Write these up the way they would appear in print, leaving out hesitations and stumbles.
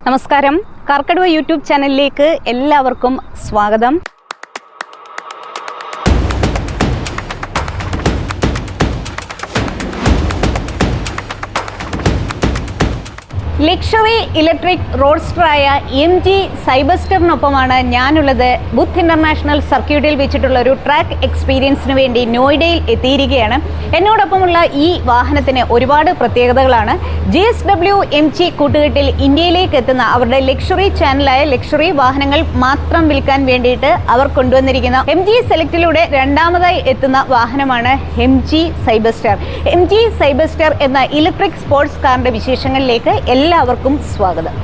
നമസ്കാരം. കാർക്കടുവ യൂട്യൂബ് ചാനലിലേക്ക് എല്ലാവർക്കും സ്വാഗതം. ലക്ഷറി ഇലക്ട്രിക് റോഡ്സ്റ്ററായ MG സൈബസ്റ്ററിനൊപ്പമാണ് ഞാനുള്ളത്. ബുദ്ധ് ഇന്റർനാഷണൽ സർക്യൂട്ടിൽ വെച്ചിട്ടുള്ള ഒരു ട്രാക്ക് എക്സ്പീരിയൻസിന് വേണ്ടി നോയിഡയിൽ എത്തിയിരിക്കുകയാണ്. എന്നോടൊപ്പമുള്ള ഈ വാഹനത്തിന് ഒരുപാട് പ്രത്യേകതകളാണ്. GSW MG കൂട്ടുകെട്ടിൽ ഇന്ത്യയിലേക്ക് എത്തുന്ന അവരുടെ ലക്ഷറി ചാനലായ ലക്ഷറി വാഹനങ്ങൾ മാത്രം വിൽക്കാൻ വേണ്ടിയിട്ട് അവർ കൊണ്ടുവന്നിരിക്കുന്ന MG സെലക്റ്റിലൂടെ രണ്ടാമതായി എത്തുന്ന വാഹനമാണ് MG സൈബസ്റ്റർ. MG സൈബസ്റ്റർ എന്ന ഇലക്ട്രിക് സ്പോർട്സ് കാറിന്റെ വിശേഷങ്ങളിലേക്ക് എല്ലാവർക്കും സ്വാഗതം.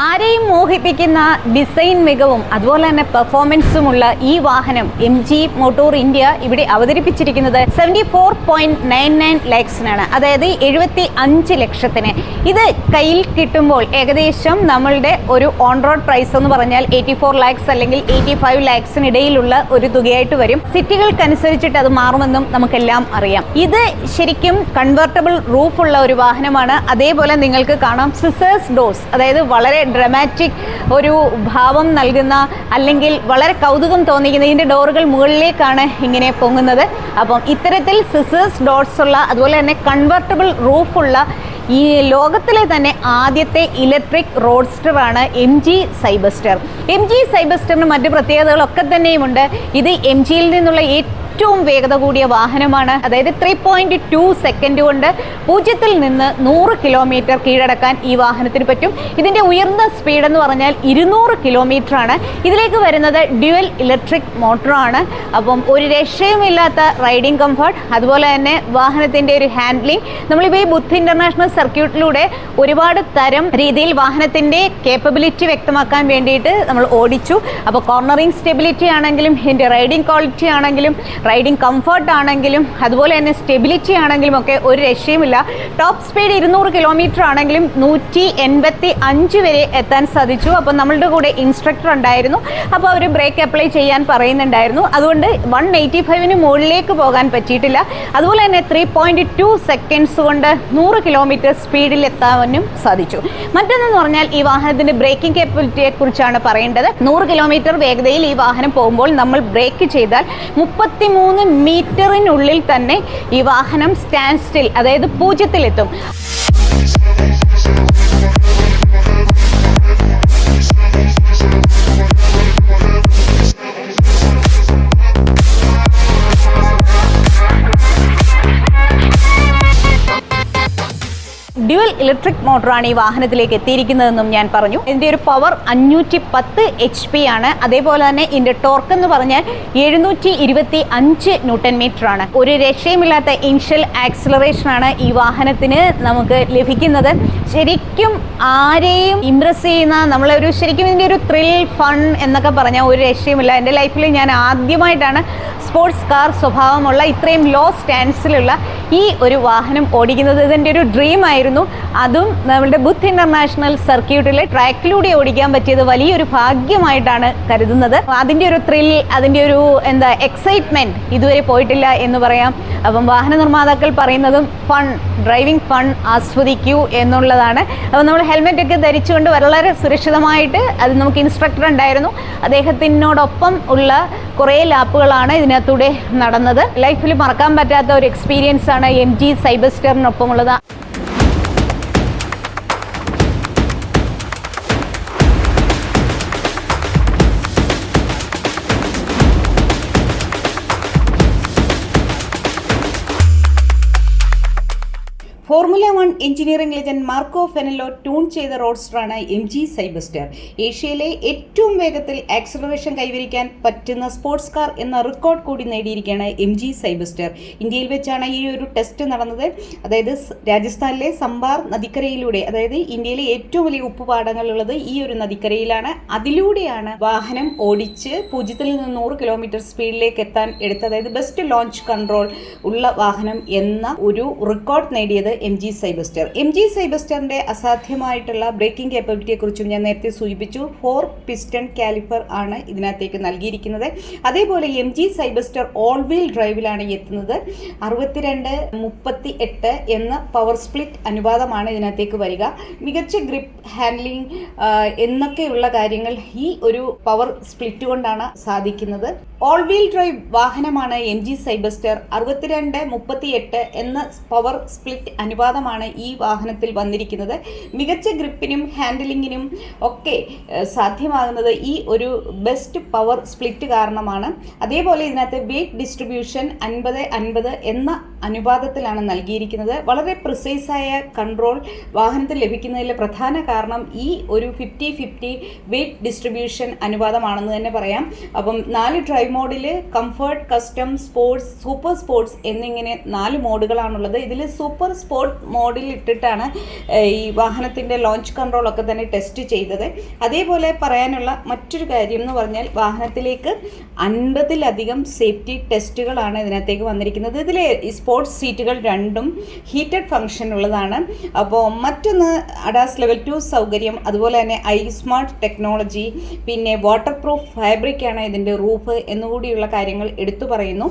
ആരെയും മോഹിപ്പിക്കുന്ന ഡിസൈൻ മികവും അതുപോലെ തന്നെ പെർഫോമൻസുമുള്ള ഈ വാഹനം MG മോട്ടോർ ഇന്ത്യ ഇവിടെ അവതരിപ്പിച്ചിരിക്കുന്നത് 74.99 lakhsനാണ്, അതായത് 75 ലക്ഷത്തിന്. ഇത് കയ്യിൽ കിട്ടുമ്പോൾ ഏകദേശം നമ്മളുടെ ഒരു ഓൺ റോഡ് പ്രൈസ് എന്ന് പറഞ്ഞാൽ 84 lakhs അല്ലെങ്കിൽ 85 lakhsനിടയിലുള്ള ഒരു തുകയായിട്ട് വരും. സിറ്റികൾക്കനുസരിച്ചിട്ട് അത് മാറുമെന്നും നമുക്കെല്ലാം അറിയാം. ഇത് ശരിക്കും കൺവെർട്ടബിൾ റൂഫുള്ള ഒരു വാഹനമാണ്. അതേപോലെ നിങ്ങൾക്ക് കാണാം സിസേഴ്സ് ഡോർസ്, അതായത് വളരെ ഡ്രമാറ്റിക് ഒരു ഭാവം നൽകുന്ന അല്ലെങ്കിൽ വളരെ കൗതുകം തോന്നിക്കുന്ന ഇതിൻ്റെ ഡോറുകൾ മുകളിലേക്കാണ് ഇങ്ങനെ പൊങ്ങുന്നത്. അപ്പം ഇത്തരത്തിൽ സിസേഴ്സ് ഡോർസ് ഉള്ള അതുപോലെ തന്നെ കൺവെർട്ടബിൾ റൂഫുള്ള ഈ ലോകത്തിലെ തന്നെ ആദ്യത്തെ ഇലക്ട്രിക് റോഡ്സ്റ്ററാണ് MG സൈബസ്റ്റർ. MG സൈബസ്റ്ററിന് മറ്റ് പ്രത്യേകതകളൊക്കെ തന്നെയുമുണ്ട്. ഇത് MGയിൽ നിന്നുള്ള ഏറ്റവും വേഗത കൂടിയ വാഹനമാണ്. അതായത് 3.2 സെക്കൻഡ് കൊണ്ട് 0 നിന്ന് 100 കിലോമീറ്റർ കീഴടക്കാൻ ഈ വാഹനത്തിന് പറ്റും. ഇതിൻ്റെ ഉയർന്ന സ്പീഡ് എന്ന് പറഞ്ഞാൽ 200 കിലോമീറ്റർ ആണ്. ഇതിലേക്ക് വരുന്നത് ഡ്യുവൽ ഇലക്ട്രിക് മോട്ടറാണ്. അപ്പം ഒരു രക്ഷയുമില്ലാത്ത റൈഡിംഗ് കംഫർട്ട്, അതുപോലെ തന്നെ വാഹനത്തിൻ്റെ ഒരു ഹാൻഡ്ലിംഗ്. നമ്മളിപ്പോൾ ഈ ബുദ്ധ് ഇന്റർനാഷണൽ സർക്യൂട്ടിലൂടെ ഒരുപാട് തരം രീതിയിൽ വാഹനത്തിൻ്റെ കേപ്പബിലിറ്റി വ്യക്തമാക്കാൻ വേണ്ടിയിട്ട് നമ്മൾ ഓടിച്ചു. അപ്പോൾ കോർണറിംഗ് സ്റ്റെബിലിറ്റി ആണെങ്കിലും ഇതിൻ്റെ റൈഡിംഗ് ക്വാളിറ്റി ആണെങ്കിലും റൈഡിംഗ് കംഫർട്ട് ആണെങ്കിലും അതുപോലെ തന്നെ സ്റ്റെബിലിറ്റി ആണെങ്കിലും ഒക്കെ ഒരു രക്ഷയുമില്ല. ടോപ്പ് സ്പീഡ് 200 കിലോമീറ്റർ ആണെങ്കിലും 185 വരെ എത്താൻ സാധിച്ചു. അപ്പോൾ നമ്മളുടെ കൂടെ ഇൻസ്ട്രക്ടർ ഉണ്ടായിരുന്നു. അപ്പോൾ അവർ ബ്രേക്ക് അപ്ലൈ ചെയ്യാൻ പറയുന്നുണ്ടായിരുന്നു. അതുകൊണ്ട് 185 മുകളിലേക്ക് പോകാൻ പറ്റിയിട്ടില്ല. അതുപോലെ തന്നെ 3.2 സെക്കൻഡ്സ് കൊണ്ട് 100 കിലോമീറ്റർ സ്പീഡിൽ എത്താനും സാധിച്ചു. മറ്റൊന്നെന്ന് പറഞ്ഞാൽ ഈ വാഹനത്തിൻ്റെ ബ്രേക്കിംഗ് കേപ്പബിലിറ്റിയെ കുറിച്ചാണ് പറയേണ്ടത്. 100 കിലോമീറ്റർ വേഗതയിൽ ഈ വാഹനം പോകുമ്പോൾ നമ്മൾ ബ്രേക്ക് ചെയ്താൽ 33 മീറ്ററിനുള്ളിൽ തന്നെ ഈ വാഹനം സ്റ്റാൻഡ് സ്റ്റിൽ, അതായത് 0-ലെത്തും. ഡ്യുവൽ ഇലക്ട്രിക് മോട്ടറാണ് ഈ വാഹനത്തിലേക്ക് എത്തിയിരിക്കുന്നതെന്നും ഞാൻ പറഞ്ഞു. ഇതിൻ്റെ ഒരു പവർ 510 HP ആണ്. അതേപോലെ തന്നെ ഇതിൻ്റെ ടോർക്ക് എന്ന് പറഞ്ഞാൽ 725 ന്യൂട്ടൺ മീറ്റർ ആണ്. ഒരു രക്ഷയുമില്ലാത്ത ഇനിഷ്യൽ ആക്സിലറേഷനാണ് ഈ വാഹനത്തിന് നമുക്ക് ലഭിക്കുന്നത്. ശരിക്കും ആരെയും ഇംപ്രസ് ചെയ്യുന്ന നമ്മളൊരു ശരിക്കും ഇതിൻ്റെ ഒരു ത്രിൽ ഫൺ എന്നൊക്കെ പറഞ്ഞാൽ ഒരു രക്ഷയുമില്ല. എൻ്റെ ലൈഫിൽ ഞാൻ ആദ്യമായിട്ടാണ് സ്പോർട്സ് കാർ സ്വഭാവമുള്ള ഇത്രയും ലോ സ്റ്റാൻഡ്സിലുള്ള ഈ ഒരു വാഹനം ഓടിക്കുന്നത്. ഇതിൻ്റെ ഒരു ഡ്രീം ആയിരുന്നു. അതും നമ്മളുടെ ബുദ്ധ് ഇന്റർനാഷണൽ സർക്യൂട്ടിലെ ട്രാക്കിലൂടെ ഓടിക്കാൻ പറ്റിയത് വലിയൊരു ഭാഗ്യമായിട്ടാണ് കരുതുന്നത്. അതിൻ്റെ ഒരു ത്രിൽ, അതിൻ്റെ ഒരു എക്സൈറ്റ്മെൻറ്റ് ഇതുവരെ പോയിട്ടില്ല എന്ന് പറയാം. അപ്പം വാഹന നിർമ്മാതാക്കൾ പറയുന്നതും ഫൺ, ഡ്രൈവിംഗ് ഫൺ ആസ്വദിക്കൂ എന്നുള്ളതാണ്. അപ്പോൾ നമ്മൾ ഹെൽമെറ്റൊക്കെ ധരിച്ചുകൊണ്ട് വളരെ സുരക്ഷിതമായിട്ട് അത് നമുക്ക് ഇൻസ്ട്രക്ടർ ഉണ്ടായിരുന്നു. അദ്ദേഹത്തിനോടൊപ്പം ഉള്ള കുറേ ലാപ്പുകളാണ് ഇതിനകത്തൂടെ നടന്നത്. ലൈഫിൽ മറക്കാൻ പറ്റാത്ത ഒരു എക്സ്പീരിയൻസ് ആണ് MG സൈബസ്റ്ററിനൊപ്പമുള്ളത്. Formula 1 engineering legend Marco Fainello tune ചെയ്ത റോഡ്സ്റ്ററാണ് MG സൈബസ്റ്റർ. ഏഷ്യയിലെ ഏറ്റവും വേഗത്തിൽ ആക്സിലറേഷൻ കൈവരിക്കാൻ പറ്റുന്ന സ്പോർട്സ് കാർ എന്ന റെക്കോർഡ് കൂടി നേടിയിരിക്കുകയാണ് MG സൈബസ്റ്റർ. ഇന്ത്യയിൽ വെച്ചാണ് ഈ ഒരു ടെസ്റ്റ് നടന്നത്. അതായത് രാജസ്ഥാനിലെ സംബാർ നദിക്കരയിലൂടെ, അതായത് ഇന്ത്യയിലെ ഏറ്റവും വലിയ ഉപ്പുപാടങ്ങളുള്ളത് ഈ ഒരു നദിക്കരയിലാണ്. അതിലൂടെയാണ് വാഹനം ഓടിച്ച് 0 നിന്ന് 100 കിലോമീറ്റർ സ്പീഡിലേക്ക് എത്താൻ എടുത്തത്. അതായത് ബെസ്റ്റ് ലോഞ്ച് കൺട്രോൾ ഉള്ള വാഹനം എന്ന ഒരു റെക്കോർഡ് നേടിയത് MG സൈബസ്റ്റർ. സൈബസ്റ്ററിൻ്റെ അസാധ്യമായിട്ടുള്ള ബ്രേക്കിംഗ് കേപ്പബിലിറ്റിയെക്കുറിച്ചും ഞാൻ നേരത്തെ സൂചിപ്പിച്ചു. 4 പിസ്റ്റൺ കാലിപ്പർ ആണ് ഇതിനകത്തേക്ക് നൽകിയിരിക്കുന്നത്. അതേപോലെ സൈബസ്റ്റർ ഓൾ വീൽ ഡ്രൈവിലാണ് എത്തുന്നത്. 62-38 എന്ന പവർ സ്പ്ലിറ്റ് അനുപാതമാണ് ഇതിനകത്തേക്ക് വരിക. മികച്ച ഗ്രിപ്പ് ഹാൻഡ്ലിംഗ് എന്നൊക്കെയുള്ള കാര്യങ്ങൾ ഈ ഒരു പവർ സ്പ്ലിറ്റ് കൊണ്ടാണ് സാധിക്കുന്നത്. ഓൾ വീൽ ഡ്രൈവ് വാഹനമാണ് സൈബസ്റ്റർ. 62-38 എന്ന പവർ സ്പ്ലിറ്റ് അനുപാതമാണ് ഈ വാഹനത്തിൽ വന്നിരിക്കുന്നത്. മികച്ച ഗ്രിപ്പിനും ഹാൻഡലിങ്ങിനും ഒക്കെ സാധ്യമാകുന്നത് ഈ ഒരു ബെസ്റ്റ് പവർ സ്പ്ലിറ്റ് കാരണമാണ്. അതേപോലെ ഇതിനകത്ത് വെയ്റ്റ് ഡിസ്ട്രിബ്യൂഷൻ 50-50 എന്ന അനുപാതത്തിലാണ് നൽകിയിരിക്കുന്നത്. വളരെ പ്രിസൈസായ കൺട്രോൾ വാഹനത്തിൽ ലഭിക്കുന്നതിലെ പ്രധാന കാരണം ഈ ഒരു 50-50 വെയ്റ്റ് ഡിസ്ട്രിബ്യൂഷൻ അനുപാതമാണെന്ന് തന്നെ പറയാം. അപ്പം 4 ഡ്രൈവ് മോഡിൽ comfort, custom, sports, super sports എന്നിങ്ങനെ 4 മോഡുകളാണുള്ളത്. ഇതിൽ സൂപ്പർ സ്പോർട്ട് മോഡിൽ ഇട്ടിട്ടാണ് ഈ വാഹനത്തിൻ്റെ ലോഞ്ച് കൺട്രോൾ ഒക്കെ തന്നെ ടെസ്റ്റ് ചെയ്തത്. അതേപോലെ പറയാനുള്ള മറ്റൊരു കാര്യം എന്ന് പറഞ്ഞാൽ വാഹനത്തിലേക്ക് 50-ലധികം സേഫ്റ്റി ടെസ്റ്റുകളാണ് ഇതിനകത്തേക്ക് വന്നിരിക്കുന്നത്. ഇതിൽ സ്പോർട്സ് സീറ്റുകൾ 2ഉം ഹീറ്റഡ് ഫംഗ്ഷൻ ഉള്ളതാണ്. അപ്പോൾ മറ്റൊന്ന് അഡാസ് ലെവൽ 2 സൗകര്യം, അതുപോലെ തന്നെ സ്മാർട്ട് ടെക്നോളജി, പിന്നെ വാട്ടർ പ്രൂഫ് ഫാബ്രിക്കാണ് ഇതിൻ്റെ റൂഫ് എന്നുകൂടിയുള്ള കാര്യങ്ങൾ എടുത്തു പറയുന്നു.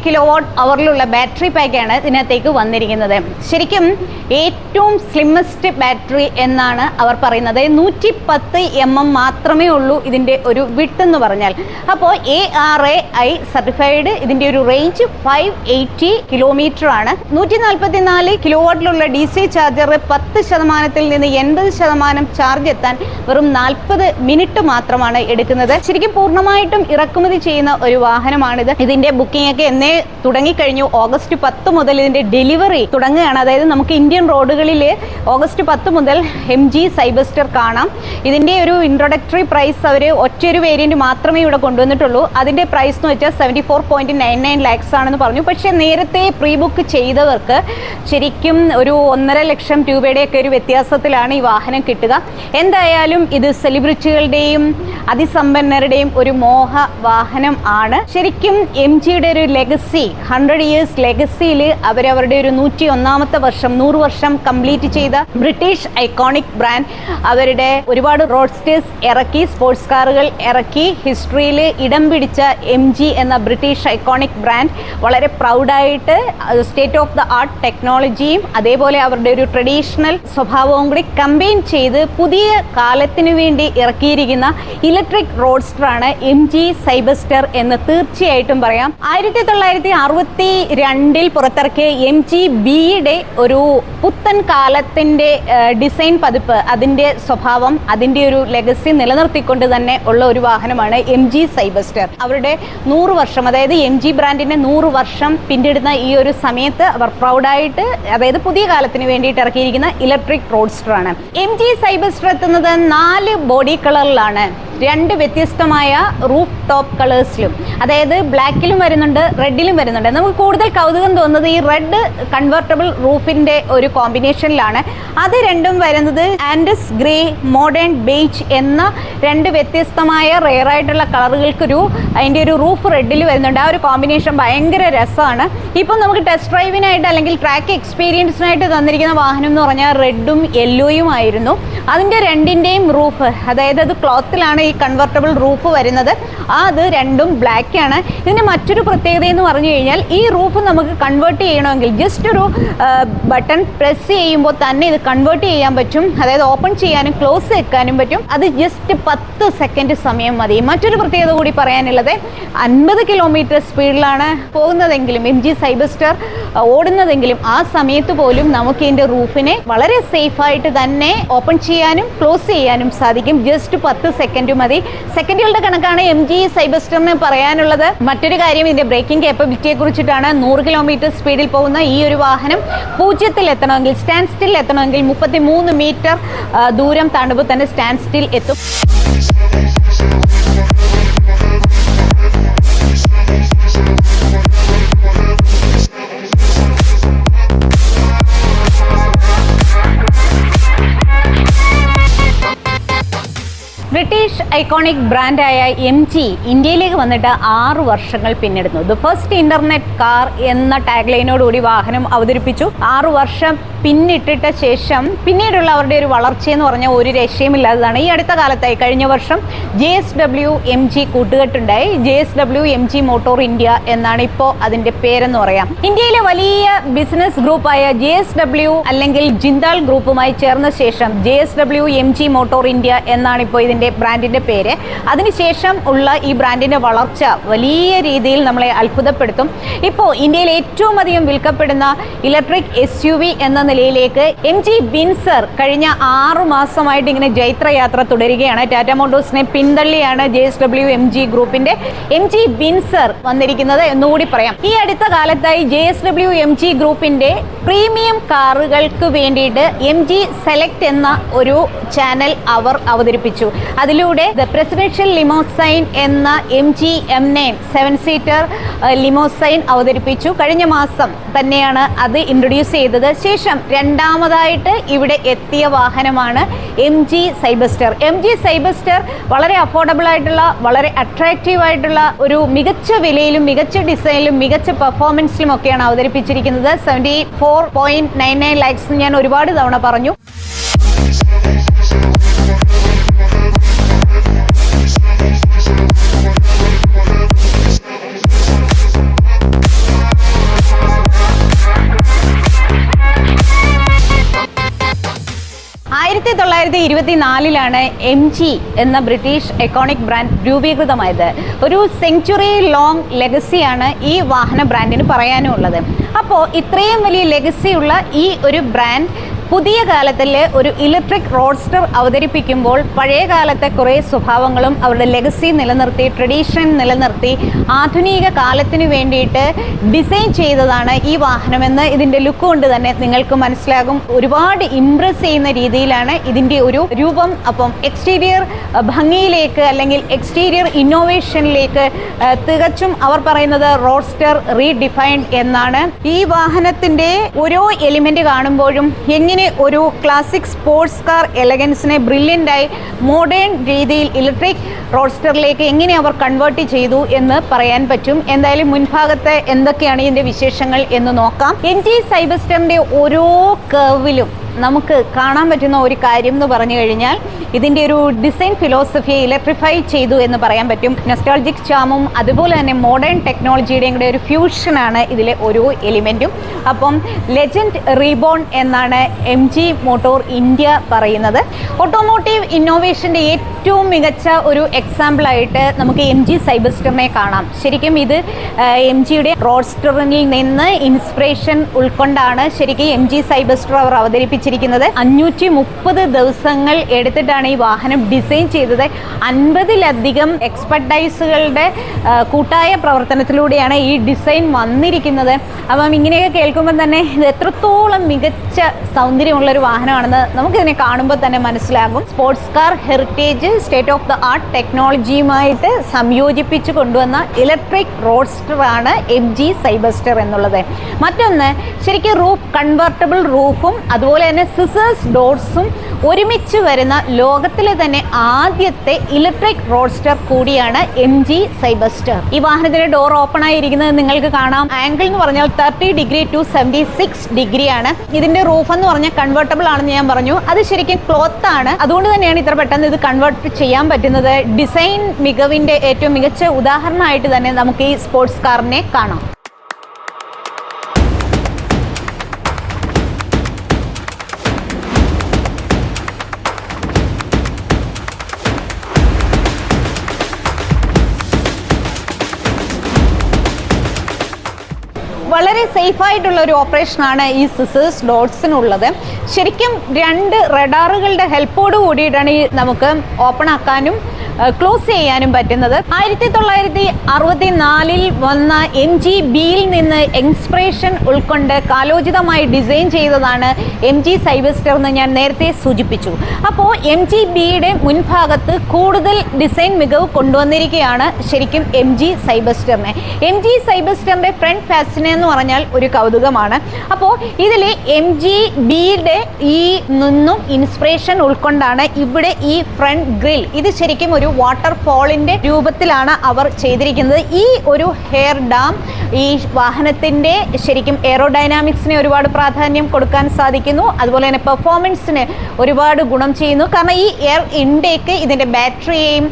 kWh ബാറ്ററി പാക്കാണ് ഇതിനകത്തേക്ക് വന്നിരിക്കുന്നത്. ശരിക്കും ഏറ്റവും സ്ലിമ്മസ്റ്റ് ബാറ്ററി എന്നാണ് അവർ പറയുന്നത്. 110 mm മാത്രമേ ഉള്ളൂ ഇതിൻ്റെ ഒരു വിഡ്ത്ത് എന്ന് പറഞ്ഞാൽ. അപ്പോൾ ARAI സർട്ടിഫൈഡ്. ഇതിൻ്റെ ഒരു റേഞ്ച് 580 കിലോമീറ്റർ ആണ്. 144 kW DC ചാർജർ 10% നിന്ന് 80% ചാർജ് എത്താൻ വെറും 40 മിനിറ്റ് മാത്രമാണ് എടുക്കുന്നത്. ശരിക്കും പൂർണ്ണമായിട്ടും ഇറക്കുമതി ചെയ്യുന്ന ഒരു വാഹനമാണിത്. ഇതിന്റെ ബുക്കിംഗ് ഒക്കെ എന്നേ തുടങ്ങിക്കഴിഞ്ഞു. ഓഗസ്റ്റ് 10 മുതൽ ഇതിന്റെ ഡെലിവറി തുടങ്ങുകയാണ്. അതായത് നമുക്ക് ഇന്ത്യൻ റോഡുകളിൽ ഓഗസ്റ്റ് 10 മുതൽ സൈബസ്റ്റർ കാണാം. ഇതിന്റെ ഒരു ഇൻട്രൊഡക്ടറി പ്രൈസ് അവർ ഒറ്റൊരു വേരിയന്റ് മാത്രമേ ഇവിടെ കൊണ്ടുവന്നിട്ടുള്ളൂ. അതിന്റെ പ്രൈസ് എന്ന് വെച്ചാൽ 74.99 lakhs ആണെന്ന് പറഞ്ഞു. പക്ഷേ നേരത്തെ പ്രീ ബുക്ക് ചെയ്തവർക്ക് ശരിക്കും ഒരു 1.5 ലക്ഷം രൂപയുടെയൊക്കെ ഒരു വ്യത്യാസത്തിലാണ് ഈ വാഹനം കിട്ടുക. എന്തായാലും ഇത് സെലിബ്രിറ്റികളുടെയും അതിസമ്പന്നരുടെയും ഒരു മോഹ വാഹനം ആണ്. ശരിക്കും MGയുടെ ഒരു ലെഗസി, 100 years ലെഗസിയിൽ അവരവരുടെ ഒരു 101ാമത്തെ വർഷം, 100 വർഷം കംപ്ലീറ്റ് ചെയ്ത ബ്രിട്ടീഷ് ഐക്കോണിക് ബ്രാൻഡ് അവരുടെ ഒരുപാട് റോഡ്സ്റ്റേഴ്സ് ഇറക്കി, സ്പോർട്സ് കാറുകൾ ഇറക്കി. ഹിസ്റ്ററിയിൽ ഇടം പിടിച്ച MG എന്ന ബ്രിട്ടീഷ് ഐക്കോണിക് ബ്രാൻഡ് വളരെ പ്രൗഡായിട്ട് സ്റ്റേറ്റ് ഓഫ് ദ ആർട്ട് ടെക്നോളജിയും അതേപോലെ അവരുടെ ഒരു ട്രഡീഷണൽ സ്വഭാവവും കൂടി കമ്പൈൻ ചെയ്ത് പുതിയ കാലത്തിനു വേണ്ടി ഇറക്കിയിരിക്കുന്ന ഇലക്ട്രിക് റോഡ്സ്റ്ററാണ് സൈബസ്റ്റർ എന്ന് തീർച്ചയായിട്ടും പറയാം. 1962 പുറത്തിറക്കിയ MG-Bയുടെ ഒരു പുത്തൻ കാലത്തിൻ്റെ ഡിസൈൻ പതിപ്പ്, അതിൻ്റെ സ്വഭാവം, അതിൻ്റെ ഒരു ലെഗസി നിലനിർത്തിക്കൊണ്ട് തന്നെ ഉള്ള ഒരു വാഹനമാണ് സൈബസ്റ്റർ. അവരുടെ 100 വർഷം, അതായത് MG ബ്രാൻഡിൻ്റെ 100 വർഷം പിന്നിടുന്ന ഈ ഒരു സമയത്ത് അവർ പ്രൗഡായിട്ട്, അതായത് പുതിയ കാലത്തിന് വേണ്ടിയിട്ട് ഇറക്കിയിരിക്കുന്ന ഇലക്ട്രിക് റോഡ്സ്റ്ററാണ്. സൈബസ്റ്റർ എത്തുന്നത് 4 ബോഡി കളറിലാണ്. 2 വ്യത്യസ്തമായ റൂഫ് ടോപ്പ് കളേഴ്സിലും, അതായത് ബ്ലാക്കിലും വരുന്നുണ്ട്, റെഡിലും വരുന്നുണ്ട്. നമുക്ക് കൂടുതൽ കൗതുകം തോന്നുന്നത് ഈ റെഡ് കൺവെർട്ടബിൾ റൂഫിൻ്റെ ഒരു കോമ്പിനേഷനിലാണ്. അത് രണ്ടും വരുന്നത് ആൻഡസ് ഗ്രേ, മോഡേൺ ബേജ് എന്ന 2 വ്യത്യസ്തമായ റെയർ ആയിട്ടുള്ള കളറുകൾക്കൊരു അതിൻ്റെ ഒരു റൂഫ് റെഡിൽ വരുന്നുണ്ട്. ആ ഒരു കോമ്പിനേഷൻ ഭയങ്കര രസമാണ്. ഇപ്പം നമുക്ക് ടെസ്റ്റ് ഡ്രൈവിനായിട്ട് അല്ലെങ്കിൽ ട്രാക്ക് എക്സ്പീരിയൻസിനായിട്ട് തന്നിരിക്കുന്ന വാഹനം എന്ന് പറഞ്ഞാൽ റെഡും യെല്ലോയും ആയിരുന്നു. അതിൻ്റെ 2ൻ്റെയും റൂഫ്, അതായത് അത് ക്ലോത്തിലാണ് ഈ കൺവെർട്ടബിൾ റൂഫ് വരുന്നത്. അത് രണ്ടും ബ്ലാക്ക് ആണ്. ഇതിൻ്റെ മറ്റൊരു പ്രത്യേകത എന്ന് പറഞ്ഞു കഴിഞ്ഞാൽ ഈ റൂഫ് നമുക്ക് കൺവേർട്ട് ചെയ്യണമെങ്കിൽ ജസ്റ്റ് ഒരു ബട്ടൺ പ്രസ് ചെയ്യുമ്പോൾ തന്നെ ഇത് കൺവേർട്ട് ചെയ്യാൻ പറ്റും. അതായത് ഓപ്പൺ ചെയ്യാനും ക്ലോസ് വെക്കാനും പറ്റും. അത് ജസ്റ്റ് 10 സെക്കൻഡ് സമയം മതി. മറ്റൊരു പ്രത്യേകത കൂടി പറയാനുള്ളത് 50 കിലോമീറ്റർ സ്പീഡിലാണ് പോകുന്നതെങ്കിലും സൈബസ്റ്റർ ഓടുന്നതെങ്കിലും ആ സമയത്ത് പോലും നമുക്ക് ഇതിൻ്റെ റൂഫിനെ വളരെ സേഫായിട്ട് തന്നെ ഓപ്പൺ ചെയ്യാനും ക്ലോസ് ചെയ്യാനും സാധിക്കും. ജസ്റ്റ് 10 സെക്കൻഡ് മതി. സെക്കൻഡുകളുടെ കണക്കാണ് സൈബസ്റ്ററിന് പറയാനുള്ളത്. മറ്റൊരു കാര്യം ഇതിൻ്റെ ബ്രേക്കിംഗ് കേപ്പബിലിറ്റിയെ കുറിച്ചിട്ടാണ്. 100 കിലോമീറ്റർ സ്പീഡിൽ പോകുന്ന ഈ ഒരു വാഹനം 0-ൽ എത്തണമെങ്കിൽ, സ്റ്റാൻഡ് സ്റ്റിൽ എത്തണമെങ്കിൽ 33 മീറ്റർ ദൂരം താണ്ടുമ്പോൾ തന്നെ സ്റ്റാൻഡ് സ്റ്റിൽ എത്തും. ഐക്കോണിക് ബ്രാൻഡായ MG ഇന്ത്യയിലേക്ക് വന്നിട്ട് 6 വർഷങ്ങൾ പിന്നിടുന്നു. ദ ഫസ്റ്റ് ഇന്റർനെറ്റ് കാർ എന്ന ടാഗ് ലൈനോടുകൂടി വാഹനം അവതരിപ്പിച്ചു. 6 വർഷം പിന്നിട്ടിട്ട ശേഷം പിന്നീടുള്ള അവരുടെ ഒരു വളർച്ചയെന്ന് പറഞ്ഞാൽ ഒരു രക്ഷയുമില്ലാത്തതാണ്. ഈ അടുത്ത കാലത്തായി കഴിഞ്ഞ വർഷം JSW MG കൂട്ടുകെട്ടുണ്ടായി. JSW MG motor India എന്നാണ് ഇപ്പോൾ അതിന്റെ പേരെന്ന് പറയാം. ഇന്ത്യയിലെ വലിയ ബിസിനസ് ഗ്രൂപ്പായ JSW അല്ലെങ്കിൽ ജിന്ദാൽ ഗ്രൂപ്പുമായി ചേർന്ന ശേഷം JSW MG മോട്ടോർ ഇന്ത്യ എന്നാണ് ഇപ്പോൾ ഇതിന്റെ ബ്രാൻഡിന്റെ പേര്. അതിനുശേഷം ഉള്ള ഈ ബ്രാൻഡിന്റെ വളർച്ച വലിയ രീതിയിൽ നമ്മളെ അത്ഭുതപ്പെടുത്തും. ഇപ്പോൾ ഇന്ത്യയിൽ ഏറ്റവും അധികം വിൽക്കപ്പെടുന്ന ഇലക്ട്രിക് SUV എന്ന നിലയിലേക്ക് MG വിൻസർ കഴിഞ്ഞ 6 മാസമായിട്ട് ഇങ്ങനെ ജൈത്രയാത്ര തുടരുകയാണ്. ടാറ്റ മോട്ടോഴ്സിനെ പിന്തള്ളിയാണ് JSW MG ഗ്രൂപ്പിന്റെ MG വിൻസർ വന്നിരിക്കുന്നത് എന്നുകൂടി പറയാം. ഈ അടുത്ത കാലത്തായി JSW MG ഗ്രൂപ്പിന്റെ പ്രീമിയം കാറുകൾക്ക് വേണ്ടിയിട്ട് MG സെലക്ട് എന്ന ഒരു ചാനൽ അവർ അവതരിപ്പിച്ചു. അതിലൂടെ ദ പ്രസിഡൻഷ്യൽ ലിമോസൈൻ എന്ന MG M9 7 സീറ്റർ ലിമോസൈൻ അവതരിപ്പിച്ചു. കഴിഞ്ഞ മാസം തന്നെയാണ് അത് ഇൻട്രൊഡ്യൂസ് ചെയ്തത്. ശേഷം രണ്ടാമതായിട്ട് ഇവിടെ എത്തിയ വാഹനമാണ് MG സൈബസ്റ്റർ. MG സൈബസ്റ്റർ വളരെ അഫോർഡബിൾ ആയിട്ടുള്ള വളരെ അട്രാക്റ്റീവ് ആയിട്ടുള്ള ഒരു മികച്ച വിലയിലും മികച്ച ഡിസൈനിലും മികച്ച പെർഫോമൻസിലും ഒക്കെയാണ് അവതരിപ്പിച്ചിരിക്കുന്നത്. 74.99 lakhs ഞാൻ ഒരുപാട് തവണ പറഞ്ഞു. MG എന്ന ബ്രിട്ടീഷ് ഐക്കോണിക് ബ്രാൻഡ് രൂപീകൃതമായത്. ഒരു സെഞ്ച്വറി ലോങ് ലെഗസിയാണ് ഈ വാഹന ബ്രാൻഡിന് പറയാനുള്ളത്. അപ്പോൾ ഇത്രയും വലിയ ലെഗസിയുള്ള ഈ ഒരു ബ്രാൻഡ് പുതിയ കാലത്തിലെ ഒരു ഇലക്ട്രിക് റോഡ്സ്റ്റർ അവതരിപ്പിക്കുമ്പോൾ പഴയ കാലത്തെ കുറേ സ്വഭാവങ്ങളും അവരുടെ ലെഗസി നിലനിർത്തി ട്രഡീഷൻ നിലനിർത്തി ആധുനിക കാലത്തിന് വേണ്ടിയിട്ട് ഡിസൈൻ ചെയ്തതാണ് ഈ വാഹനമെന്ന് ഇതിൻ്റെ ലുക്ക് കൊണ്ട് തന്നെ നിങ്ങൾക്ക് മനസ്സിലാകും. ഒരുപാട് ഇംപ്രസ് ചെയ്യുന്ന രീതിയിലാണ് ഇതിൻ്റെ ഒരു രൂപം. അപ്പം എക്സ്റ്റീരിയർ ഭംഗിയിലേക്ക് അല്ലെങ്കിൽ എക്സ്റ്റീരിയർ ഇന്നോവേഷനിലേക്ക് തികച്ചും അവർ പറയുന്നത് റോഡ്സ്റ്റർ റീഡിഫൈൻഡ് എന്നാണ്. ഈ വാഹനത്തിൻ്റെ ഓരോ എലിമെൻ്റ് കാണുമ്പോഴും എങ്ങനെ ഒരു ക്ലാസിക് സ്പോർട്സ് കാർ എലഗൻസിനെ ബ്രില്യൻ്റായി മോഡേൺ രീതിയിൽ ഇലക്ട്രിക് റോഡ്സ്റ്ററിലേക്ക് എങ്ങനെ അവർ കൺവേർട്ട് ചെയ്തു എന്ന് പറയാൻ പറ്റും. എന്തായാലും മുൻഭാഗത്ത് എന്തൊക്കെയാണ് ഇതിൻ്റെ വിശേഷങ്ങൾ എന്ന് നോക്കാം. MG സൈബസ്റ്ററിൻ്റെ ഓരോ കർവിലും നമുക്ക് കാണാൻ പറ്റുന്ന ഒരു കാര്യം എന്ന് പറഞ്ഞു കഴിഞ്ഞാൽ ഇതിൻ്റെ ഒരു ഡിസൈൻ ഫിലോസഫിയെ ഇലക്ട്രിഫൈ ചെയ്തു എന്ന് പറയാൻ പറ്റും. നൊസ്റ്റാൾജിക് ചാമും അതുപോലെ തന്നെ മോഡേൺ ടെക്നോളജിയുടെയും കൂടെ ഒരു ഫ്യൂഷനാണ് ഇതിലെ ഓരോ എലിമെൻറ്റും. അപ്പം ലെജൻഡ് റീബോൺ എന്നാണ് MG മോട്ടോർ ഇന്ത്യ പറയുന്നത്. ഓട്ടോമോട്ടീവ് ഇന്നോവേഷൻ്റെ ഏറ്റവും മികച്ച ഒരു എക്സാമ്പിളായിട്ട് നമുക്ക് MG സൈബസ്റ്ററിനെ കാണാം. ശരിക്കും ഇത് MGയുടെ റോഡ്സ്റ്ററിൽ നിന്ന് ഇൻസ്പിറേഷൻ ഉൾക്കൊണ്ടാണ് ശരിക്കും MG സൈബസ്റ്റർ അവർ അവതരിപ്പിച്ചിരിക്കുന്നത്. 530 ദിവസങ്ങൾ എടുത്തിട്ടാണ് ഈ വാഹനം ഡിസൈൻ ചെയ്തത്. 50-ലധികം എക്സ്പെർട്ടൈസുകളുടെ കൂട്ടായ പ്രവർത്തനത്തിലൂടെയാണ് ഈ ഡിസൈൻ വന്നിരിക്കുന്നത്. അപ്പം ഇങ്ങനെയൊക്കെ കേൾക്കുമ്പോൾ തന്നെ ഇത് എത്രത്തോളം മികച്ച സൗന്ദര്യമുള്ളൊരു വാഹനമാണെന്ന് നമുക്കിതിനെ കാണുമ്പോൾ തന്നെ മനസ്സിലാകും. Sports car heritage state of the art ടെക്നോളജിയുമായിട്ട് സംയോജിപ്പിച്ച് കൊണ്ടുവന്ന ഇലക്ട്രിക് റോഡ്സ്റ്റർ ആണ് MG സൈബസ്റ്റർ എന്നുള്ളത്. മറ്റൊന്ന് ശരിക്കും റൂഫ് കൺവെർട്ടബിൾ റൂഫും അതുപോലെ തന്നെ സിസേഴ്സ് ഡോർസും ഒരുമിച്ച് വരുന്ന ലോകത്തിലെ തന്നെ ആദ്യത്തെ ഇലക്ട്രിക് റോഡ്സ്റ്റർ കൂടിയാണ് MG സൈബസ്റ്റർ. ഈ വാഹനത്തിന്റെ ഡോർ ഓപ്പൺ ആയിരിക്കുന്നത് നിങ്ങൾക്ക് കാണാം. ആംഗിൾ എന്ന് പറഞ്ഞാൽ 30 ഡിഗ്രി ടു 76 ഡിഗ്രി ആണ്. ഇതിന്റെ റൂഫ് എന്ന് പറഞ്ഞാൽ കൺവേർട്ടബിൾ ആണെന്ന് ഞാൻ പറഞ്ഞു. അത് ശരിക്കും ക്ലോത്ത് ആണ്. അതുകൊണ്ട് തന്നെയാണ് ഇത്ര പെട്ടെന്ന് ഇത് കൺവേർട്ട് ചെയ്യാൻ പറ്റുന്നത്. ഡിസൈൻ മികവിന്റെ ഏറ്റവും മികച്ച ഉദാഹരണമായിട്ട് തന്നെ നമുക്ക് ഈ സ്പോർട്സ് കാറിനെ കാണാം. വളരെ സേഫായിട്ടുള്ള ഒരു ഓപ്പറേഷനാണ് ഈ സിസേഴ്സ് ഡോട്ട്സിനുള്ളത്. ശരിക്കും 2 റഡാറുകളുടെ ഹെൽപ്പോട് കൂടിയിട്ടാണ് ഈ നമുക്ക് ഓപ്പൺ ആക്കാനും ക്ലോസ് ചെയ്യാനും പറ്റുന്നത്. 1964 വന്ന MG ബിയിൽ നിന്ന് ഇൻസ്പിറേഷൻ ഉൾക്കൊണ്ട് കാലോചിതമായി ഡിസൈൻ ചെയ്തതാണ് MG സൈബസ്റ്റർ എന്ന് ഞാൻ നേരത്തെ സൂചിപ്പിച്ചു. അപ്പോൾ MG ബിയുടെ മുൻഭാഗത്ത് കൂടുതൽ ഡിസൈൻ മികവ് കൊണ്ടുവന്നിരിക്കുകയാണ് ശരിക്കും MG സൈബസ്റ്ററിനെ. MG സൈബസ്റ്ററിൻ്റെ ഫ്രണ്ട് ഫാസിനെ എന്ന് പറഞ്ഞാൽ ഒരു കൗതുകമാണ്. അപ്പോൾ ഇതിൽ MG ബിയുടെ ഈ നിന്നും ഇൻസ്പിറേഷൻ ഉൾക്കൊണ്ടാണ് ഇവിടെ ഈ ഫ്രണ്ട് ഗ്രിൽ, ഇത് ശരിക്കും ഒരു ഒരു വാട്ടർഫോളിൻ്റെ രൂപത്തിലാണ് അവർ ചെയ്തിരിക്കുന്നത്. ഈ ഒരു ഹെയർ ഡാം ഈ വാഹനത്തിൻ്റെ ശരിക്കും എയറോഡൈനാമിക്സിനെ ഒരുപാട് പ്രാധാന്യം കൊടുക്കാൻ സാധിക്കുന്നു. അതുപോലെ തന്നെ പെർഫോമൻസിന് ഒരുപാട് ഗുണം ചെയ്യുന്നു. കാരണം ഈ എയർ ഇൻടേക്ക് ഇതിൻ്റെ ബാറ്ററിയെയും